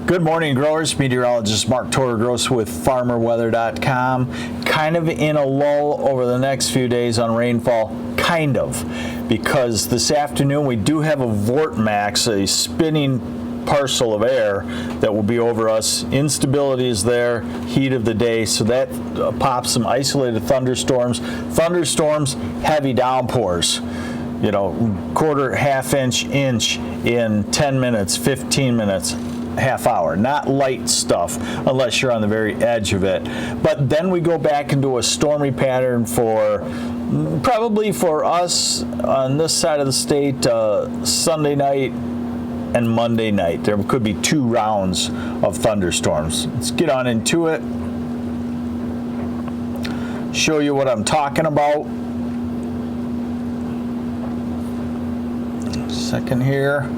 Good morning, growers. Meteorologist Mark Torregross with FarmerWeather.com. Kind of in a lull over the next few days on rainfall, kind of, because this afternoon we do have a vortex, a spinning parcel of air that will be over us. Instability is there, heat of the day, so that pops some isolated thunderstorms. Thunderstorms, heavy downpours. You know, quarter, half inch in 10 minutes, 15 minutes. Half hour, not light stuff unless you're on the very edge of it. But then we go back into a stormy pattern for probably for us on this side of the state, Sunday night and Monday night. There could be 2 rounds of thunderstorms. Let's get on into it. Show you what I'm talking about. Second here.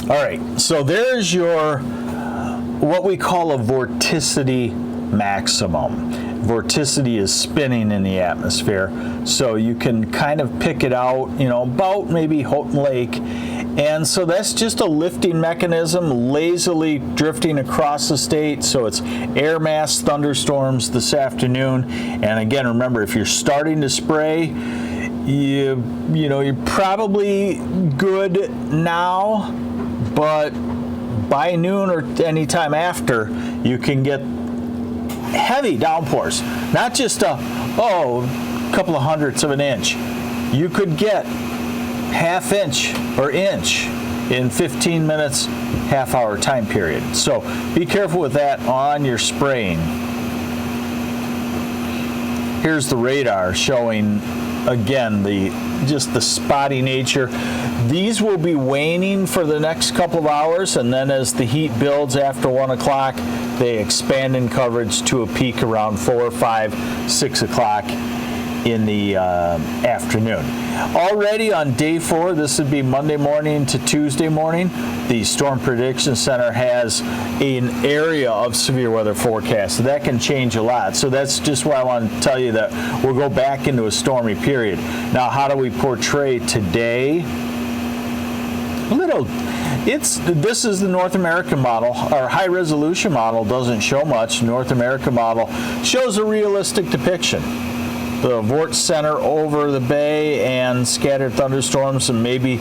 All right, so there's your, what we call a vorticity maximum. Vorticity is spinning in the atmosphere, so you can kind of pick it out, you know, about maybe Houghton Lake. And so that's just a lifting mechanism, lazily drifting across the state. So it's air mass thunderstorms this afternoon. And again, remember, if you're starting to spray, you know, you're probably good now. But by noon or any time after, you can get heavy downpours. Not just a couple of hundredths of an inch. You could get half inch or inch in 15 minutes, half hour time period. So be careful with that on your spraying. Here's the radar showing, again, just the spotty nature. These will be waning for the next couple of hours, and then as the heat builds after 1 o'clock, they expand in coverage to a peak around 4, 5, 6 o'clock in the afternoon. Already on day 4, this would be Monday morning to Tuesday morning, the Storm Prediction Center has an area of severe weather forecast. So that can change a lot. So that's just why I want to tell you that we'll go back into a stormy period. Now, how do we portray today? This is the North American model. Our high resolution model doesn't show much. North American model shows a realistic depiction. The vortex center over the bay and scattered thunderstorms, and maybe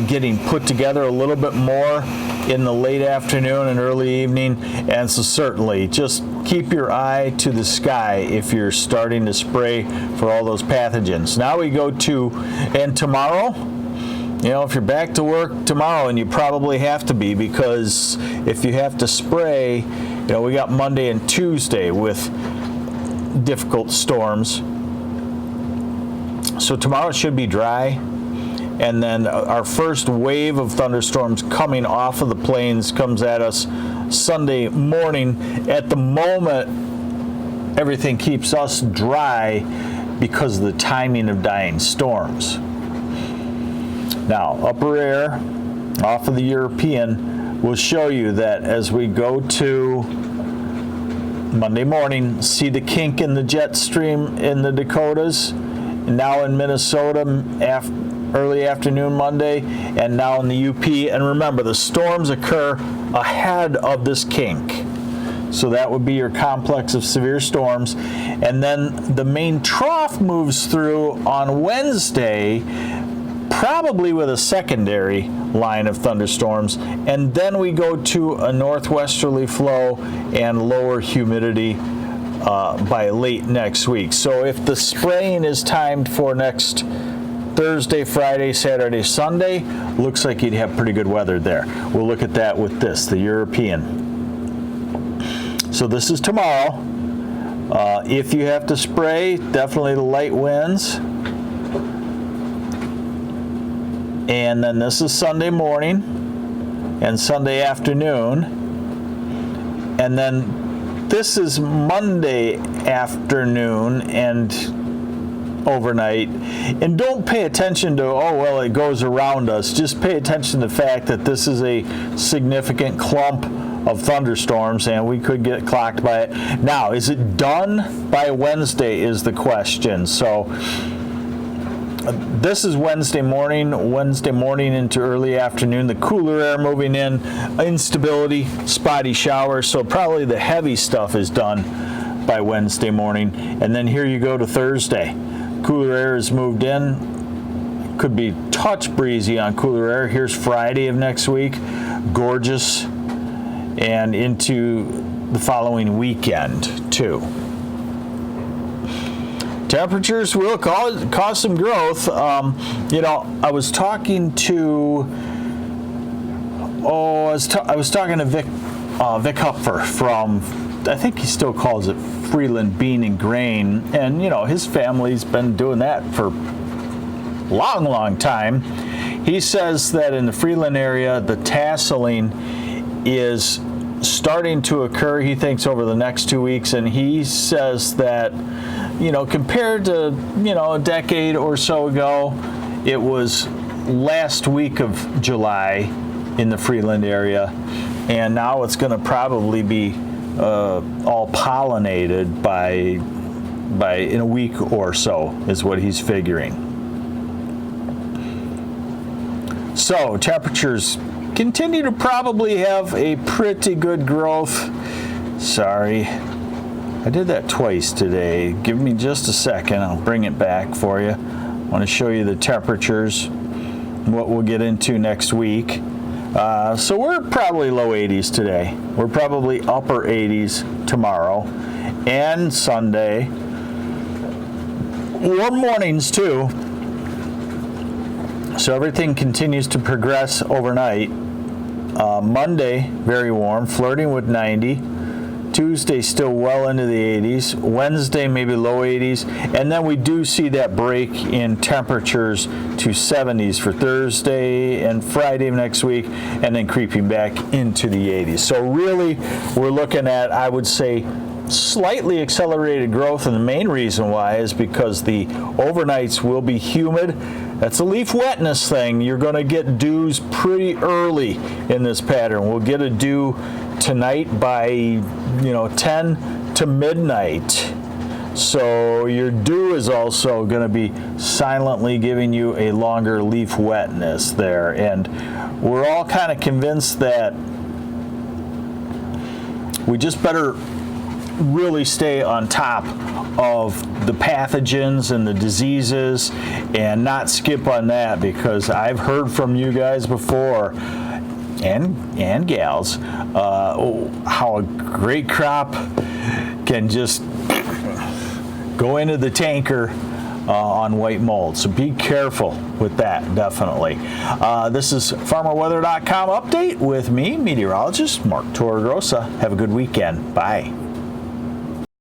getting put together a little bit more in the late afternoon and early evening. And so certainly just keep your eye to the sky if you're starting to spray for all those pathogens. Now we go to, and tomorrow, you know, if you're back to work tomorrow, and you probably have to be, because if you have to spray, you know, we got Monday and Tuesday with difficult storms. So tomorrow should be dry, and then our first wave of thunderstorms coming off of the plains comes at us Sunday morning. At the moment, everything keeps us dry because of the timing of dying storms. Now, upper air off of the European will show you that as we go to Monday morning, see the kink in the jet stream in the Dakotas, now in Minnesota early afternoon Monday, and now in the UP. And remember, the storms occur ahead of this kink. So that would be your complex of severe storms. And then the main trough moves through on Wednesday, probably with a secondary line of thunderstorms. And then we go to a northwesterly flow and lower humidity by late next week. So if the spraying is timed for next Thursday, Friday, Saturday, Sunday, looks like you'd have pretty good weather there. We'll look at that with this, the European. So this is tomorrow. If you have to spray, definitely the light winds. And then this is Sunday morning and Sunday afternoon. And then this is Monday afternoon and overnight. And don't pay attention to, it goes around us. Just pay attention to the fact that this is a significant clump of thunderstorms, and we could get clocked by it. Now, is it done by Wednesday is the question. So This is Wednesday morning into early afternoon. The cooler air moving in, instability, spotty showers. So probably the heavy stuff is done by Wednesday morning. And then here you go to Thursday. Cooler air has moved in. Could be touch breezy on cooler air. Here's Friday of next week. Gorgeous. And into the following weekend, too. Temperatures will cause some growth. I was talking to I was talking to Vic Hupfer from, I think he still calls it Freeland Bean and Grain, and his family's been doing that for a long time. He says that in the Freeland area, the tasseling is starting to occur, he thinks, over the next 2 weeks, and he says that compared to, a decade or so ago, it was last week of July in the Freeland area, and now it's going to probably be all pollinated by in a week or so, is what he's figuring. So temperatures continue to probably have a pretty good growth. Sorry. I did that twice today. Give me just a second. I'll bring it back for you. I want to show you the temperatures, what we'll get into next week. So we're probably low 80s today. We're probably upper 80s tomorrow and Sunday. Warm mornings too. So everything continues to progress overnight. Monday, very warm, flirting with 90. Tuesday still well into the 80s. Wednesday maybe low 80s, and then we do see that break in temperatures to 70s for Thursday and Friday of next week, and then creeping back into the 80s. So really, we're looking at, I would say, slightly accelerated growth, and the main reason why is because the overnights will be humid. That's a leaf wetness thing. You're going to get dews pretty early in this pattern. We'll get a dew tonight by 10 to midnight. So your dew is also going to be silently giving you a longer leaf wetness there. And we're all kind of convinced that we just better really stay on top of the pathogens and the diseases and not skip on that, because I've heard from you guys before and gals how a great crop can just go into the tanker on white mold. So be careful with that, definitely. This is farmerweather.com update with me, meteorologist Mark Torregrossa. Have a good weekend. Bye.